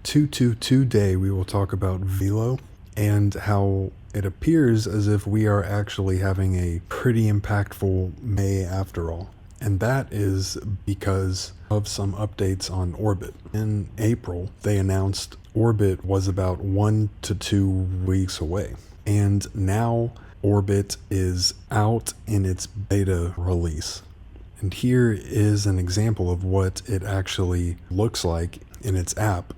Today we will talk about Velo and how it appears as if we are actually having a pretty impactful May after all. And that is because of some updates on Orbit. In April, they announced Orbit was about 1 to 2 weeks away. And now Orbit is out in its beta release. And here is an example of what it actually looks like in its app,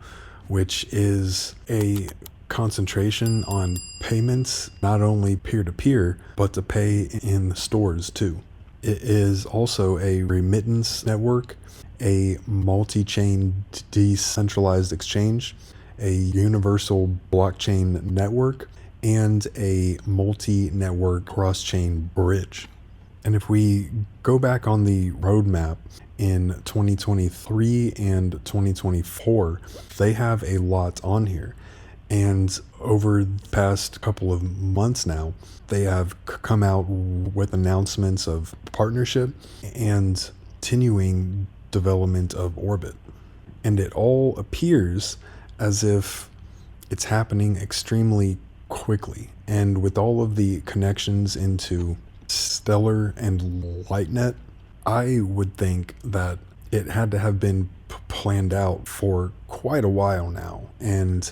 which is a concentration on payments, not only peer-to-peer, but to pay in the stores too. It is also a remittance network, a multi-chain decentralized exchange, a universal blockchain network, and a multi-network cross-chain bridge. And if we go back on the roadmap in 2023 and 2024, they have a lot on here. And over the past couple of months now, they have come out with announcements of partnership and continuing development of Orbit. And it all appears as if it's happening extremely quickly. And with all of the connections into Stellar and Lightnet, I would think that it had to have been planned out for quite a while now. And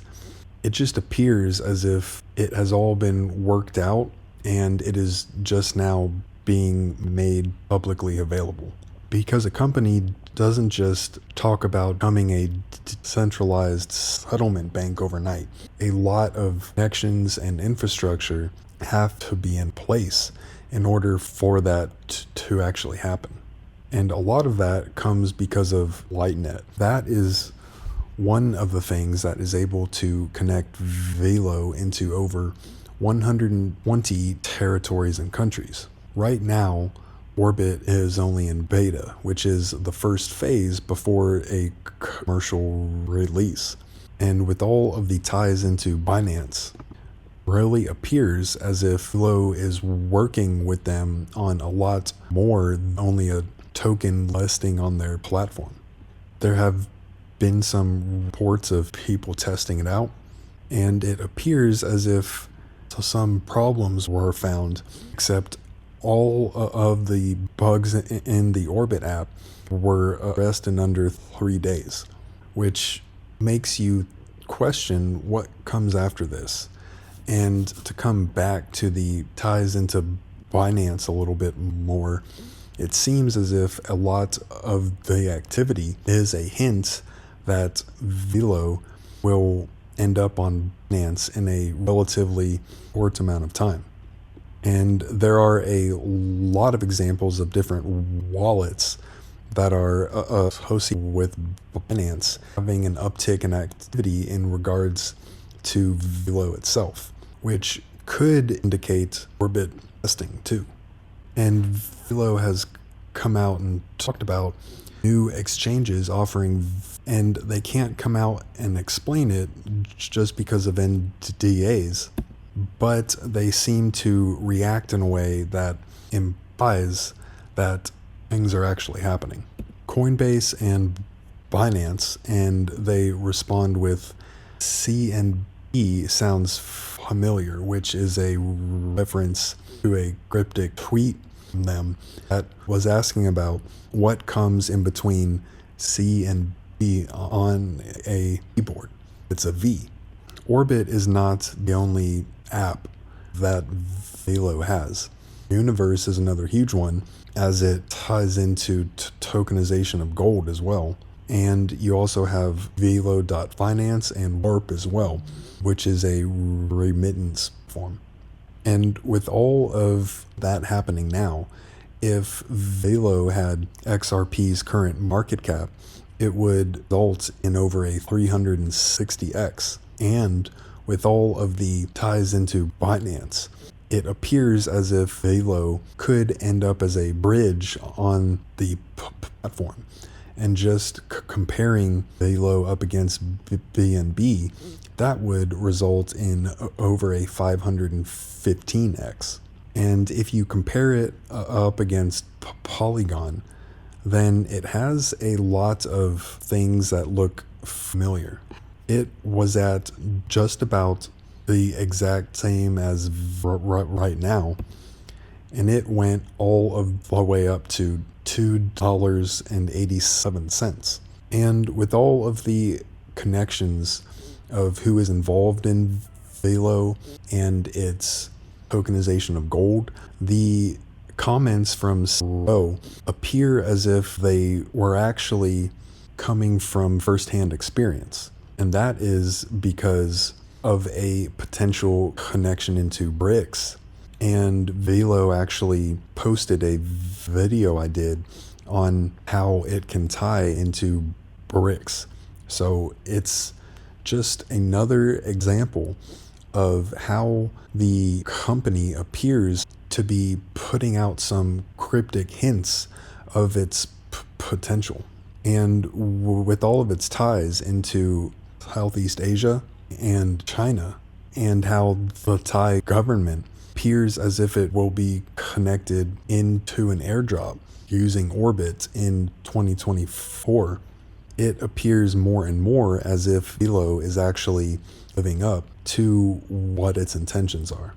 it just appears as if it has all been worked out and it is just now being made publicly available. Because a company doesn't just talk about becoming a decentralized settlement bank overnight. A lot of connections and infrastructure have to be in place in order for that to actually happen. And a lot of that comes because of Lightnet. That is one of the things that is able to connect Velo into over 120 territories and countries. Right now, Orbit is only in beta, which is the first phase before a commercial release. And with all of the ties into Binance, really appears as if Velo is working with them on a lot more than only a token listing on their platform. There have been some reports of people testing it out, and it appears as if some problems were found, except all of the bugs in the Orbit app were addressed in under 3 days, which makes you question what comes after this. And to come back to the ties into Binance a little bit more, it seems as if a lot of the activity is a hint that Velo will end up on Binance in a relatively short amount of time. And there are a lot of examples of different wallets that are associated with Binance having an uptick in activity in regards to Velo itself, which could indicate Orbit testing too. And Velo has come out and talked about new exchanges offering, and they can't come out and explain it just because of NDAs, but they seem to react in a way that implies that things are actually happening. Coinbase and Binance, and they respond with CNB sounds familiar, which is a reference to a cryptic tweet from them that was asking about what comes in between C and B on a keyboard. It's a V. Orbit is not the only app that Velo has. Universe is another huge one, as it ties into tokenization of gold as well. And you also have Velo.finance and Warp as well, which is a remittance form. And with all of that happening now, if Velo had XRP's current market cap, it would result in over a 360x. And with all of the ties into Binance, it appears as if Velo could end up as a bridge on the platform. And just comparing Velo up against BNB, that would result in over a 515x. And if you compare it up against Polygon, then it has a lot of things that look familiar. it was at just about the exact same as right now, and it went all of the way up to $2.87. And with all of the connections of who is involved in Velo and its tokenization of gold, the comments from CEO appear as if they were actually coming from firsthand experience. And that is because of a potential connection into BRICS. And Velo actually posted a video I did on how it can tie into BRICS. So it's just another example of how the company appears to be putting out some cryptic hints of its potential. And with all of its ties into Southeast Asia and China, and how the Thai government appears as if it will be connected into an airdrop using orbit in 2024, it appears more and more as if Velo is actually living up to what its intentions are.